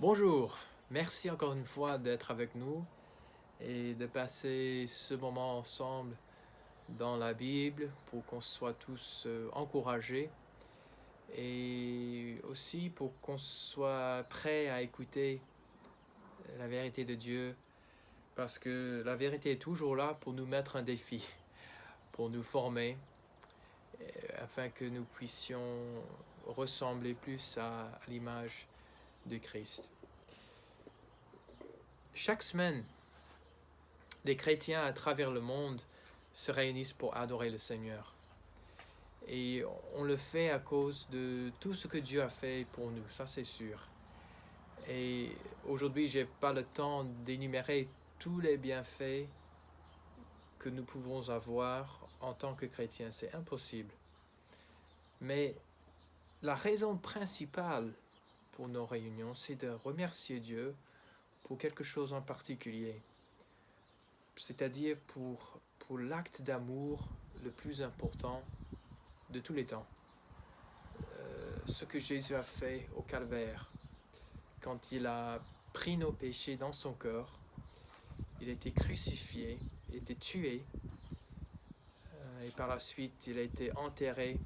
Bonjour, merci encore une fois d'être avec nous et de passer ce moment ensemble dans la Bible pour qu'on soit tous encouragés et aussi pour qu'on soit prêts à écouter la vérité de Dieu parce que la vérité est toujours là pour nous mettre un défi, pour nous former afin que nous puissions ressembler plus à l'image de Christ. Chaque semaine, des chrétiens à travers le monde se réunissent pour adorer le Seigneur. Et on le fait à cause de tout ce que Dieu a fait pour nous, ça c'est sûr. Et aujourd'hui, je n'ai pas le temps d'énumérer tous les bienfaits que nous pouvons avoir en tant que chrétiens, c'est impossible. Mais la raison principale pour nos réunions, c'est de remercier Dieu pour quelque chose en particulier, c'est-à-dire pour l'acte d'amour le plus important de tous les temps. Ce que Jésus a fait au calvaire, quand il a pris nos péchés dans son cœur, il a été crucifié, il a été tué, et par la suite il a été enterré,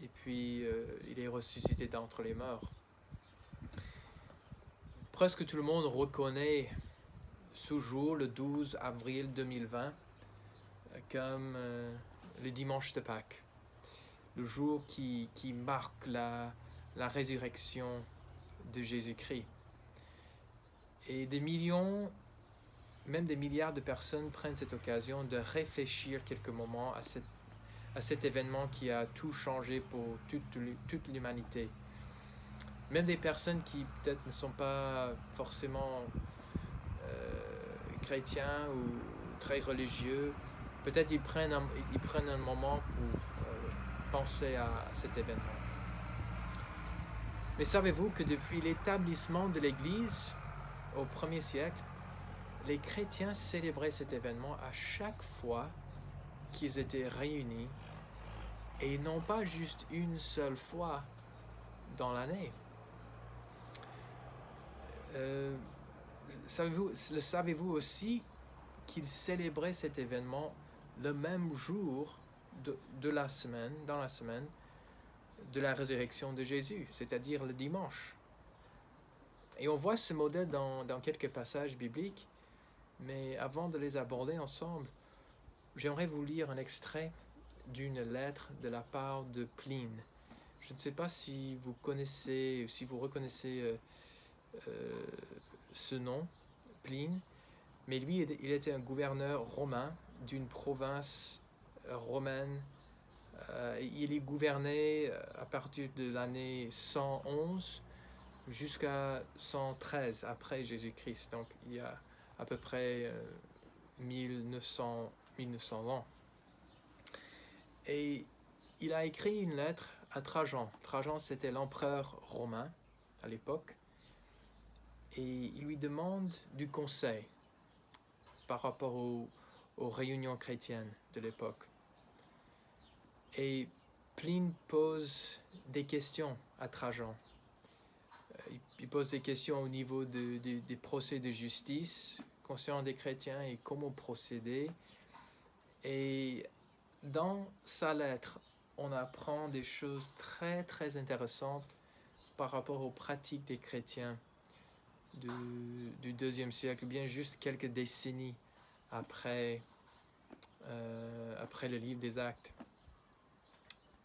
et puis il est ressuscité d'entre les morts. Presque tout le monde reconnaît ce jour, le 12 avril 2020, comme le dimanche de Pâques, le jour qui marque la résurrection de Jésus-Christ. Et des millions, même des milliards de personnes prennent cette occasion de réfléchir quelques moments à cet événement qui a tout changé pour toute l'humanité. Même des personnes qui peut-être ne sont pas forcément chrétiens ou très religieux, peut-être ils prennent un moment pour penser à cet événement. Mais savez-vous que depuis l'établissement de l'Église au 1er siècle, les chrétiens célébraient cet événement à chaque fois qu'ils étaient réunis, et non pas juste une seule fois dans l'année. Savez-vous aussi qu'ils célébraient cet événement le même jour dans la semaine de la résurrection de Jésus, c'est-à-dire le dimanche. Et on voit ce modèle dans quelques passages bibliques, mais avant de les aborder ensemble, j'aimerais vous lire un extrait d'une lettre de la part de Pline. Je ne sais pas si vous connaissez, si vous reconnaissez ce nom, Pline, mais lui, il était un gouverneur romain d'une province romaine. Il est gouverné à partir de l'année 111 jusqu'à 113 après Jésus-Christ. Donc il y a à peu près 1900 ans. Et il a écrit une lettre à Trajan. Trajan, c'était l'empereur romain à l'époque. Et il lui demande du conseil par rapport aux réunions chrétiennes de l'époque. Et Pline pose des questions à Trajan. Il pose des questions au niveau des procès de justice concernant des chrétiens et comment procéder. Et dans sa lettre, on apprend des choses très très intéressantes par rapport aux pratiques des chrétiens du deuxième siècle, bien juste quelques décennies après le livre des Actes.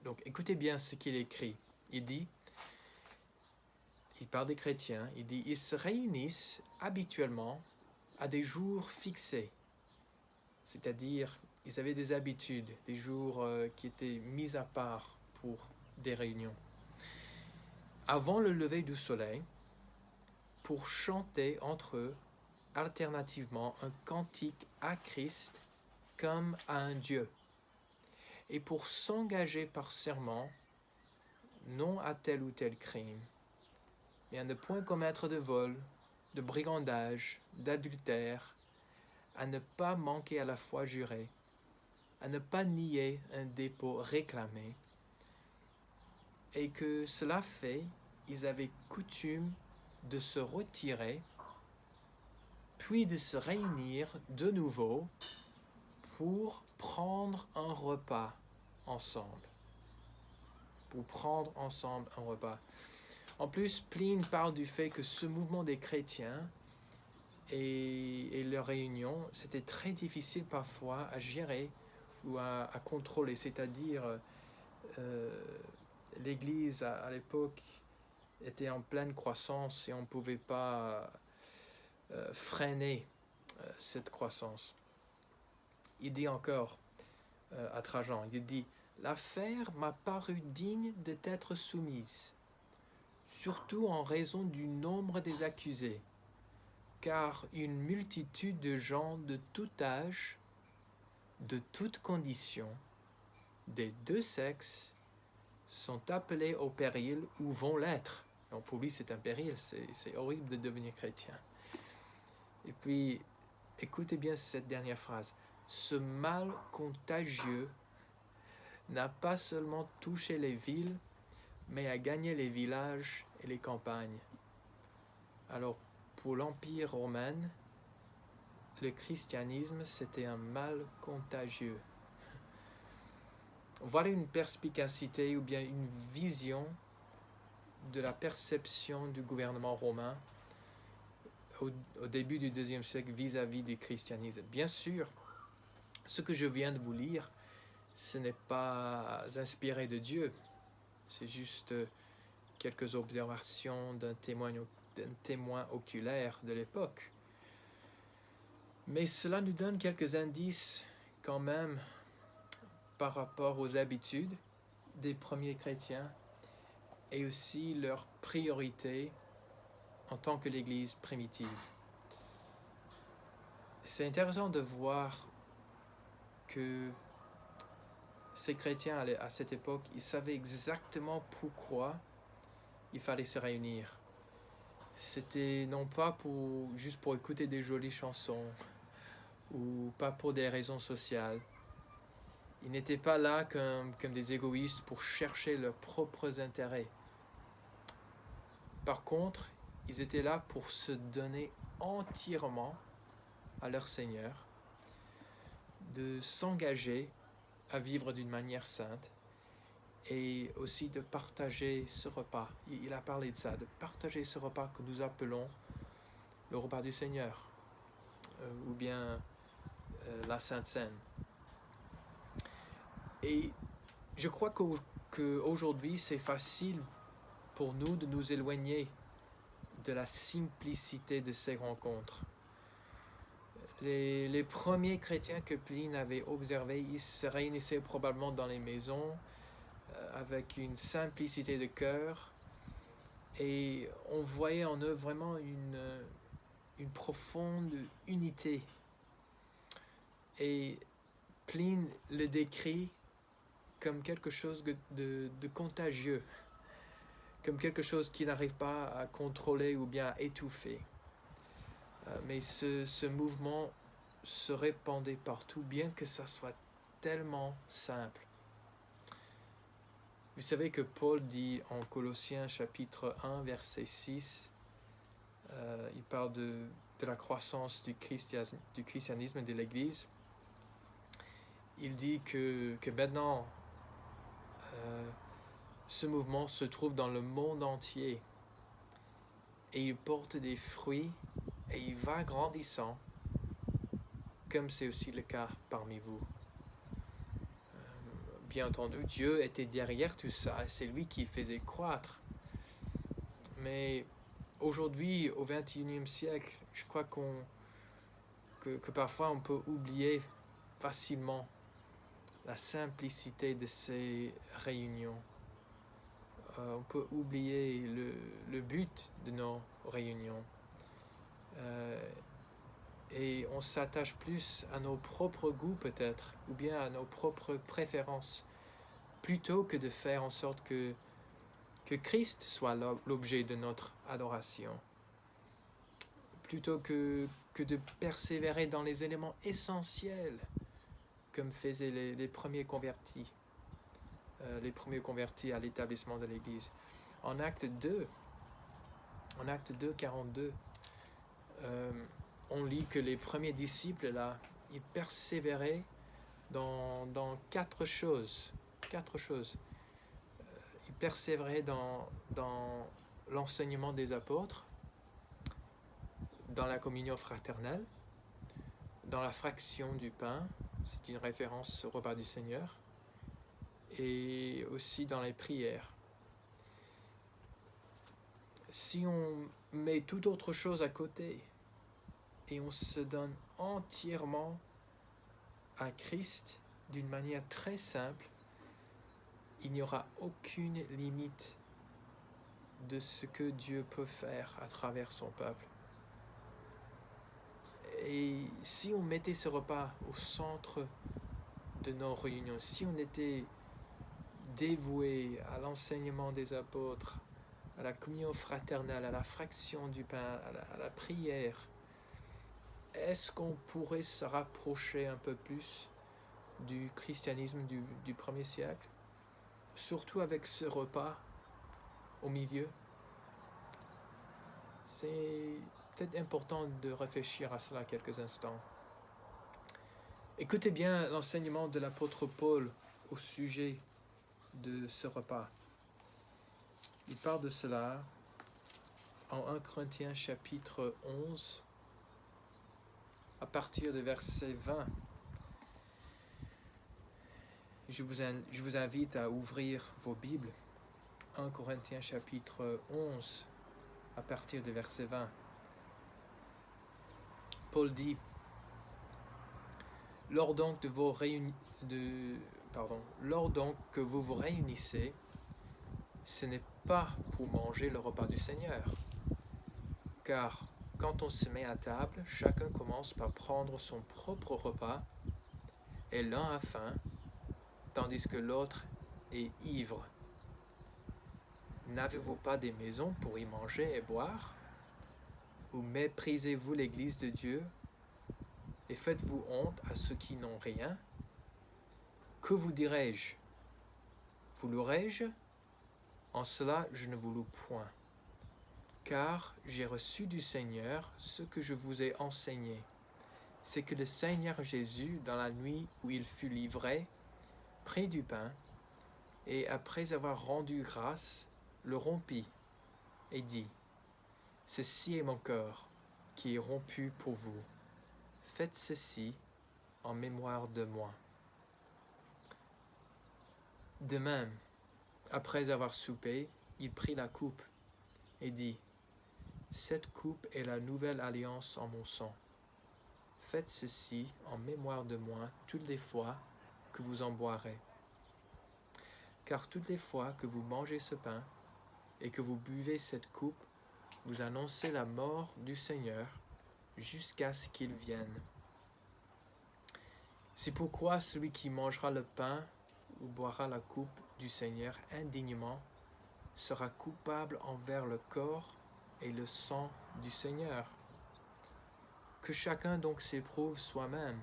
Donc écoutez bien ce qu'il écrit. Il parle des chrétiens, il dit « Ils se réunissent habituellement à des jours fixés. » C'est-à-dire, ils avaient des habitudes, des jours qui étaient mis à part pour des réunions. Avant le lever du soleil, pour chanter entre eux alternativement un cantique à Christ comme à un Dieu, et pour s'engager par serment, non à tel ou tel crime, mais à ne point commettre de vol, de brigandage, d'adultère, à ne pas manquer à la foi jurée, à ne pas nier un dépôt réclamé, et que cela fait, ils avaient coutume de se retirer, puis de se réunir de nouveau pour prendre un repas ensemble. Pour prendre ensemble un repas. En plus, Pline parle du fait que ce mouvement des chrétiens et leurs réunions, c'était très difficile parfois à gérer ou à contrôler. C'est-à-dire, l'Église à l'époque était en pleine croissance et on ne pouvait pas freiner cette croissance. Il dit encore à Trajan, il dit « L'affaire m'a paru digne d'être soumise, surtout en raison du nombre des accusés, car une multitude de gens de tout âge, de toutes conditions, des deux sexes, sont appelés au péril ou vont l'être. » Donc pour lui, c'est un péril, c'est horrible de devenir chrétien. Et puis, écoutez bien cette dernière phrase. Ce mal contagieux n'a pas seulement touché les villes, mais a gagné les villages et les campagnes. Alors, pour l'Empire romain, le christianisme, c'était un mal contagieux. Voilà une perspicacité ou bien une vision de la perception du gouvernement romain au début du IIe siècle vis-à-vis du christianisme. Bien sûr, ce que je viens de vous lire, ce n'est pas inspiré de Dieu, c'est juste quelques observations d'un témoin oculaire de l'époque. Mais cela nous donne quelques indices quand même par rapport aux habitudes des premiers chrétiens et aussi leurs priorités en tant que l'Église primitive. C'est intéressant de voir que ces chrétiens à cette époque, ils savaient exactement pourquoi il fallait se réunir. C'était non pas juste pour écouter des jolies chansons ou pas pour des raisons sociales. Ils n'étaient pas là comme des égoïstes pour chercher leurs propres intérêts. Par contre, ils étaient là pour se donner entièrement à leur Seigneur, de s'engager à vivre d'une manière sainte et aussi de partager ce repas. Il a parlé de ça, de partager ce repas que nous appelons le repas du Seigneur ou bien la Sainte Seine. Et je crois qu'aujourd'hui, c'est facile pour nous de nous éloigner de la simplicité de ces rencontres. Les premiers chrétiens que Pline avait observés, ils se réunissaient probablement dans les maisons avec une simplicité de cœur et on voyait en eux vraiment une profonde unité. Et Pline le décrit comme quelque chose de contagieux, comme quelque chose qui n'arrive pas à contrôler ou bien à étouffer. Mais ce mouvement se répandait partout, bien que ça soit tellement simple. Vous savez que Paul dit en Colossiens chapitre 1, verset 6, il parle de la croissance du christianisme et de l'Église. Il dit que maintenant, ce mouvement se trouve dans le monde entier et il porte des fruits et il va grandissant, comme c'est aussi le cas parmi vous. Bien entendu, Dieu était derrière tout ça, c'est lui qui faisait croître. Mais aujourd'hui, au XXIe siècle, je crois que parfois on peut oublier facilement la simplicité de ces réunions. On peut oublier le but de nos réunions. Et on s'attache plus à nos propres goûts peut-être, ou bien à nos propres préférences, plutôt que de faire en sorte que Christ soit l'objet de notre adoration, plutôt que de persévérer dans les éléments essentiels, comme faisaient les premiers convertis à l'établissement de l'Église. En Acte 2, En Actes 2, 42, on lit que les premiers disciples, là, ils persévéraient dans quatre choses. Quatre choses. Ils persévéraient dans l'enseignement des apôtres, dans la communion fraternelle, dans la fraction du pain, c'est une référence au repas du Seigneur, et aussi dans les prières. Si on met toute autre chose à côté et on se donne entièrement à Christ d'une manière très simple, il n'y aura aucune limite de ce que Dieu peut faire à travers son peuple. Et si on mettait ce repas au centre de nos réunions, si on était dévoué à l'enseignement des apôtres, à la communion fraternelle, à la fraction du pain, à la prière, est-ce qu'on pourrait se rapprocher un peu plus du christianisme du premier siècle, surtout avec ce repas au milieu? C'est peut-être important de réfléchir à cela quelques instants. Écoutez bien l'enseignement de l'apôtre Paul au sujet de ce repas. Il parle de cela en 1 Corinthiens chapitre 11, à partir de verset 20. Je vous invite à ouvrir vos Bibles. 1 Corinthiens chapitre 11, à partir de verset 20. Paul dit: lors donc que vous vous réunissez, ce n'est pas pour manger le repas du Seigneur. Car quand on se met à table, chacun commence par prendre son propre repas, et l'un a faim, tandis que l'autre est ivre. N'avez-vous pas des maisons pour y manger et boire? Ou méprisez-vous l'Église de Dieu et faites-vous honte à ceux qui n'ont rien? Que vous dirai-je? Vous louerai-je? En cela, je ne vous loue point. Car j'ai reçu du Seigneur ce que je vous ai enseigné. C'est que le Seigneur Jésus, dans la nuit où il fut livré, prit du pain, et après avoir rendu grâce, le rompit, et dit: ceci est mon corps, qui est rompu pour vous. Faites ceci en mémoire de moi. De même, après avoir soupé, il prit la coupe, et dit: cette coupe est la nouvelle alliance en mon sang. Faites ceci en mémoire de moi toutes les fois que vous en boirez. Car toutes les fois que vous mangez ce pain et que vous buvez cette coupe, vous annoncez la mort du Seigneur jusqu'à ce qu'il vienne. C'est pourquoi celui qui mangera le pain ou boira la coupe du Seigneur indignement sera coupable envers le corps et le sang du Seigneur. Que chacun donc s'éprouve soi-même,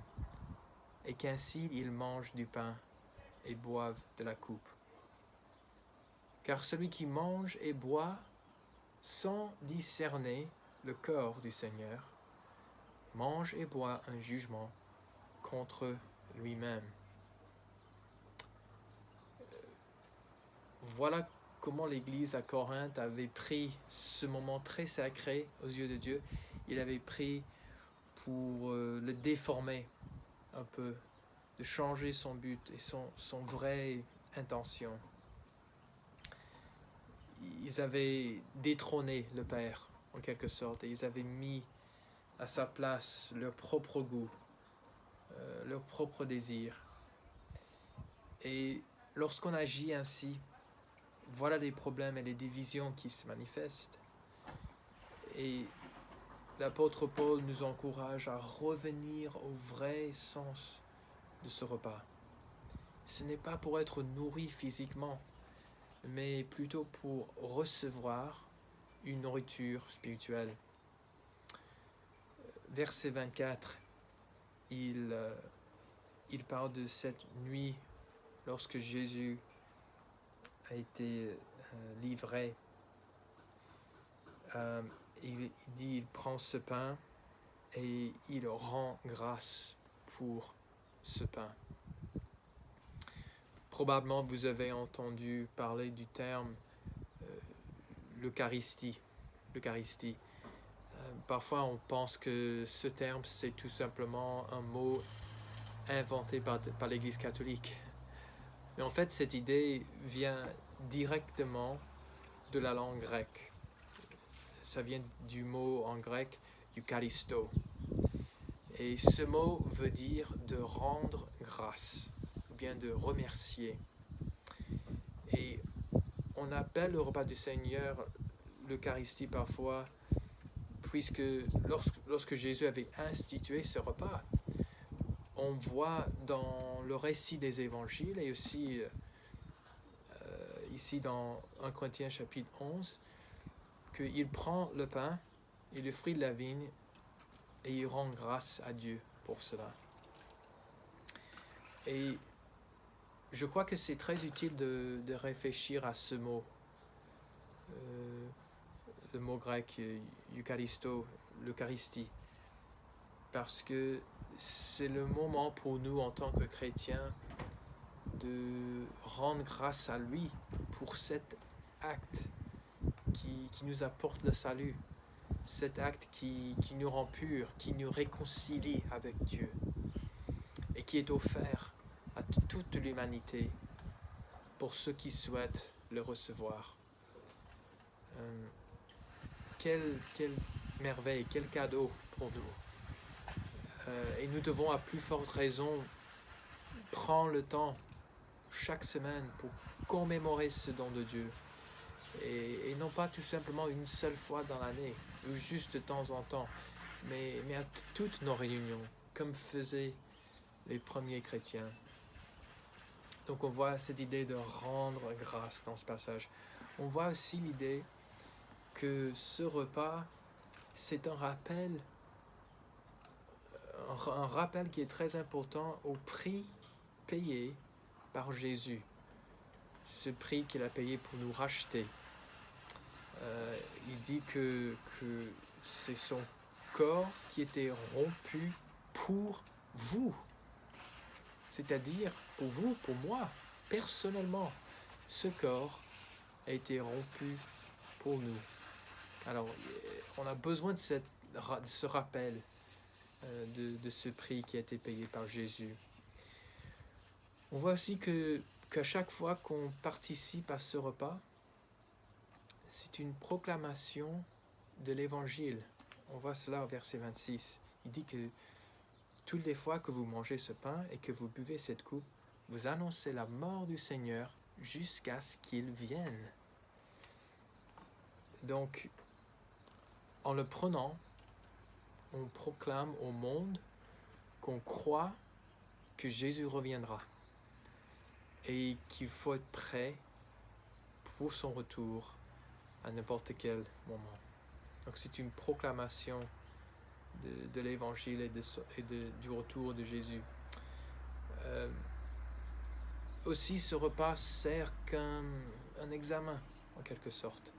et qu'ainsi il mange du pain et boive de la coupe. Car celui qui mange et boit sans discerner le corps du Seigneur mange et boit un jugement contre lui-même. Voilà comment l'Église à Corinthe avait pris ce moment très sacré aux yeux de Dieu. Il avait pris pour le déformer un peu, de changer son but et son vraie intention. Ils avaient détrôné le Père, en quelque sorte, et ils avaient mis à sa place leur propre goût, leur propre désir. Et lorsqu'on agit ainsi, voilà les problèmes et les divisions qui se manifestent. Et l'apôtre Paul nous encourage à revenir au vrai sens de ce repas. Ce n'est pas pour être nourri physiquement, mais plutôt pour recevoir une nourriture spirituelle. Verset 24, il parle de cette nuit lorsque Jésus a été livré. il dit, il prend ce pain et il rend grâce pour ce pain. Probablement, vous avez entendu parler du terme l'Eucharistie. Parfois, on pense que ce terme, c'est tout simplement un mot inventé par l'Église catholique. Mais en fait, cette idée vient directement de la langue grecque. Ça vient du mot en grec Eucharisto. Et ce mot veut dire de rendre grâce, ou bien de remercier. Et on appelle le repas du Seigneur l'Eucharistie parfois, puisque lorsque Jésus avait institué ce repas, on voit dans le récit des évangiles et aussi ici dans 1 Corinthiens chapitre 11, qu'il prend le pain et le fruit de la vigne et il rend grâce à Dieu pour cela. Et je crois que c'est très utile de réfléchir à ce mot, le mot grec Eucharisto, l'Eucharistie, parce que c'est le moment pour nous en tant que chrétiens de rendre grâce à lui pour cet acte qui nous apporte le salut, cet acte qui nous rend purs, qui nous réconcilie avec Dieu et qui est offert à toute l'humanité pour ceux qui souhaitent le recevoir. Quelle merveille, quel cadeau pour nous. Et nous devons à plus forte raison prendre le temps chaque semaine pour commémorer ce don de Dieu. Et non pas tout simplement une seule fois dans l'année, ou juste de temps en temps, mais à toutes nos réunions, comme faisaient les premiers chrétiens. Donc on voit cette idée de rendre grâce dans ce passage. On voit aussi l'idée que ce repas, c'est un rappel qui est très important au prix payé par Jésus. Ce prix qu'il a payé pour nous racheter. Il dit que c'est son corps qui était rompu pour vous. C'est-à-dire pour vous, pour moi, personnellement. Ce corps a été rompu pour nous. Alors, on a besoin de ce rappel de ce prix qui a été payé par Jésus. On voit aussi qu'à chaque fois qu'on participe à ce repas, c'est une proclamation de l'Évangile. On voit cela au verset 26. Il dit que toutes les fois que vous mangez ce pain et que vous buvez cette coupe, vous annoncez la mort du Seigneur jusqu'à ce qu'il vienne. Donc, en le prenant, on proclame au monde qu'on croit que Jésus reviendra et qu'il faut être prêt pour son retour à n'importe quel moment. Donc c'est une proclamation de l'Évangile et du retour de Jésus. Aussi, ce repas sert qu'un examen, en quelque sorte.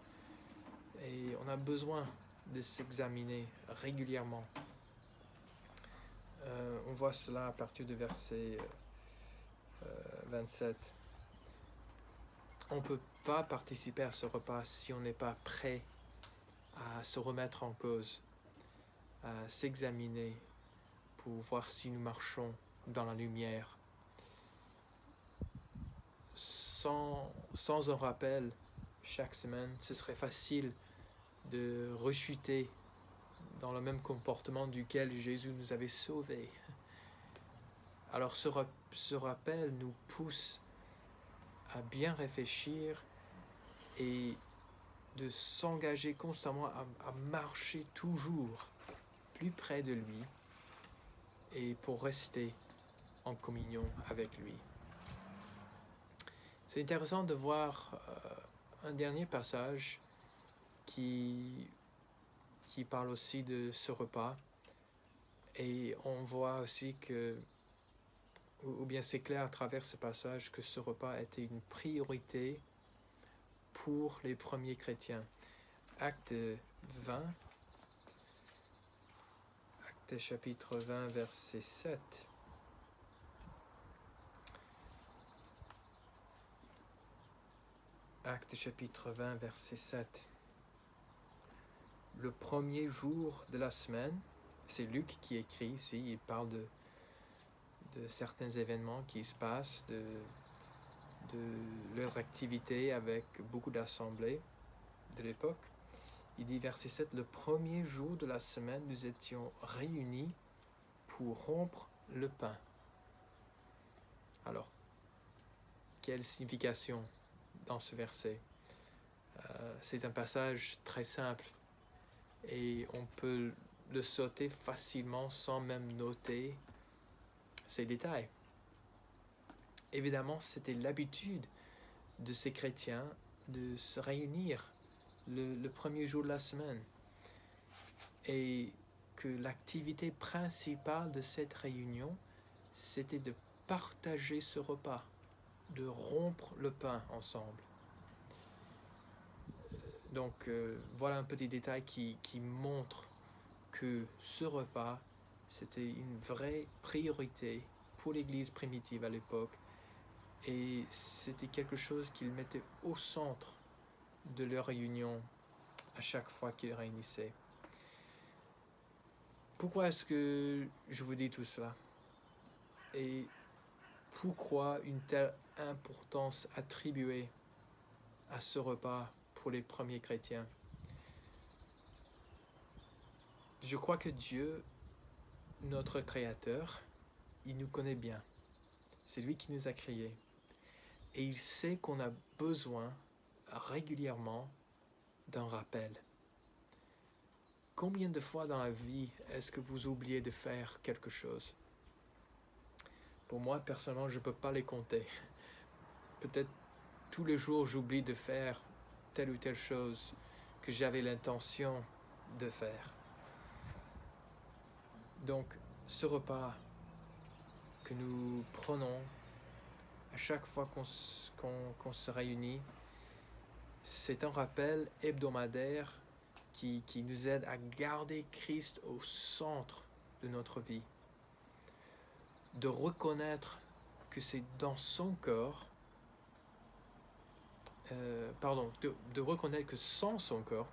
Et on a besoin de s'examiner régulièrement. On voit cela à partir du verset 27. On ne peut pas participer à ce repas si on n'est pas prêt à se remettre en cause, à s'examiner pour voir si nous marchons dans la lumière. Sans un rappel chaque semaine, ce serait facile de rechuter dans le même comportement duquel Jésus nous avait sauvés. Alors ce rappel nous pousse à bien réfléchir et de s'engager constamment à marcher toujours plus près de lui et pour rester en communion avec lui. C'est intéressant de voir un dernier passage qui parle aussi de ce repas. Et on voit aussi que, ou bien c'est clair à travers ce passage, que ce repas était une priorité pour les premiers chrétiens. Acte 20, Acte chapitre 20, verset 7. Acte chapitre 20, verset 7. Le premier jour de la semaine, c'est Luc qui écrit ici, il parle de certains événements qui se passent, de leurs activités avec beaucoup d'assemblées de l'époque. Il dit verset 7, le premier jour de la semaine, nous étions réunis pour rompre le pain. Alors, quelle signification dans ce verset? C'est un passage très simple et on peut le sauter facilement sans même noter ces détails. Évidemment, c'était l'habitude de ces chrétiens de se réunir le premier jour de la semaine et que l'activité principale de cette réunion, c'était de partager ce repas, de rompre le pain ensemble. Donc voilà un petit détail qui montre que ce repas, c'était une vraie priorité pour l'Église primitive à l'époque et c'était quelque chose qu'ils mettaient au centre de leur réunion à chaque fois qu'ils réunissaient. Pourquoi est-ce que je vous dis tout cela? Et pourquoi une telle importance attribuée à ce repas pour les premiers chrétiens? Je crois que Dieu, notre Créateur, il nous connaît bien. C'est lui qui nous a créés. Et il sait qu'on a besoin régulièrement d'un rappel. Combien de fois dans la vie est-ce que vous oubliez de faire quelque chose? Pour moi, personnellement, je ne peux pas les compter. Peut-être tous les jours, j'oublie de faire telle ou telle chose que j'avais l'intention de faire. Donc, ce repas que nous prenons à chaque fois qu'on se réunit, c'est un rappel hebdomadaire qui nous aide à garder Christ au centre de notre vie, de reconnaître que c'est dans son corps, de reconnaître que sans son corps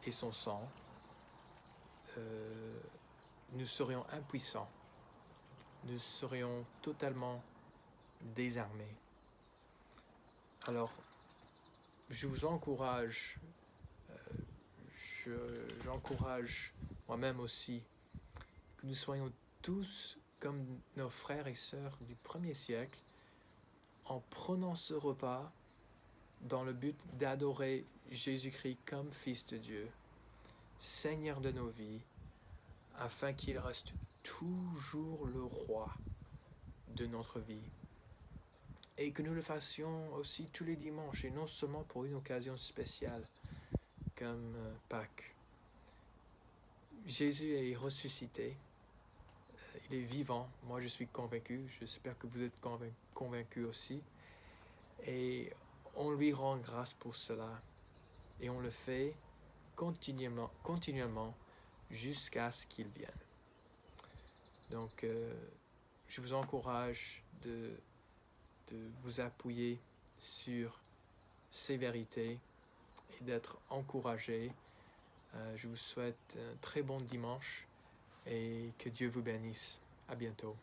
et son sang, nous serions impuissants, nous serions totalement désarmés. Alors, je vous encourage, j'encourage moi-même aussi, que nous soyons tous comme nos frères et sœurs du premier siècle, en prenant ce repas dans le but d'adorer Jésus-Christ comme Fils de Dieu, Seigneur de nos vies, afin qu'il reste toujours le roi de notre vie. Et que nous le fassions aussi tous les dimanches, et non seulement pour une occasion spéciale, comme Pâques. Jésus est ressuscité, il est vivant, moi je suis convaincu, j'espère que vous êtes convaincus aussi, et on lui rend grâce pour cela, et on le fait continuellement jusqu'à ce qu'il vienne. Donc, je vous encourage de vous appuyer sur ces vérités et d'être encouragé. Je vous souhaite un très bon dimanche et que Dieu vous bénisse. À bientôt.